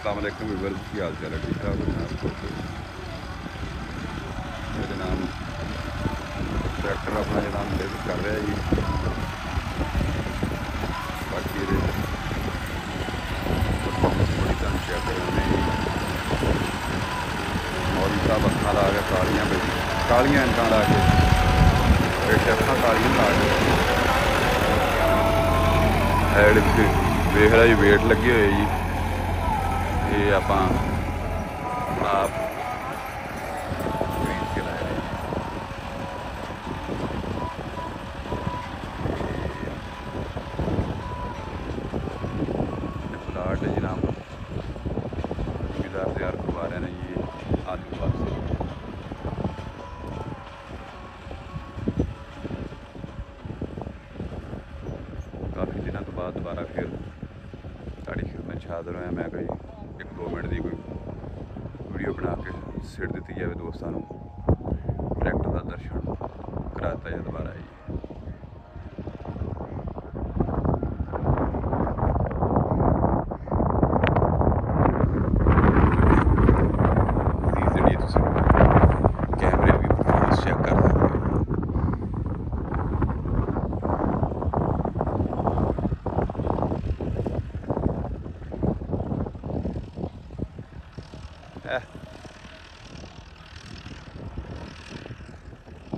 अस्सलाम वालेकुम व्यूअर्स, की हाल चाल है? ठीक ठाक है आपको? जनाब ट्रैक्टर अपना जनाब बिल्ड कर रहा है जी। बाकी परफॉर्मेंस थोड़ी तक चेक करने मौलवी साहब अखा ला के कालियां इनका ला के अखा कालियां ला के हैड वेख रहा जी, वेट लगे हुए जी। ये आप प्लाट है जनाब जमींदार तैयार करवा रहे हैं ये आलू वास्ते। काफ़ी दिनों तो बाद दोबारा फिर साड़ी खिदमत हाज़र होया। मैं कोई 1-2 मिनट की कोई वीडियो बना के सिट दी जाए दोस्तों को, ट्रैक्टर का दर्शन कराता है दोबारा जी। कैमरे भी परफॉर्मेंस चेक कर सकते हो।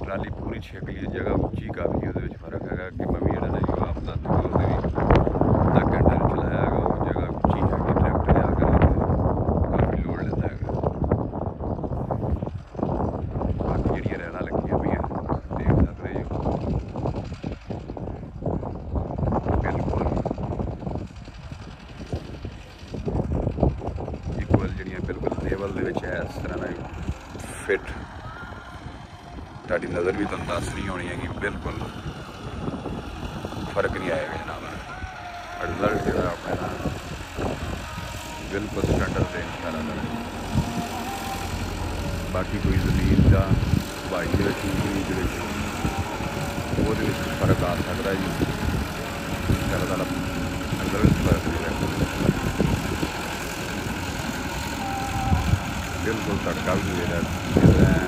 ट्राली पूरी छक ली, जगह उच्ची काफ़ी है, फर्क है कि मैं भी जो अपना अद्धा घंटा चलाया है, वो जगह उच्ची है कि ट्रैक्टर आकर काफ़ी लोड लेता है। बाकी जी रहना लगी हुई है, देख सकते हो बिल्कुल इक्वल जी, बिल्कुल लेवल है इस तरह का फिट। ताड़ी नज़र भी तुम दस नहीं होनी है कि बिल्कुल फर्क नहीं आएगा जनाब। रिजल्ट जो है अपना बिल्कुल स्टैंडर्ड रेंज सारा है। बाकी कोई जमीन का भाई जो फर्क आ सकता है जी, ज़्यादा रिजल्ट फर्क नहीं रहता। बिल्कुल तड़का भी दे रहा है।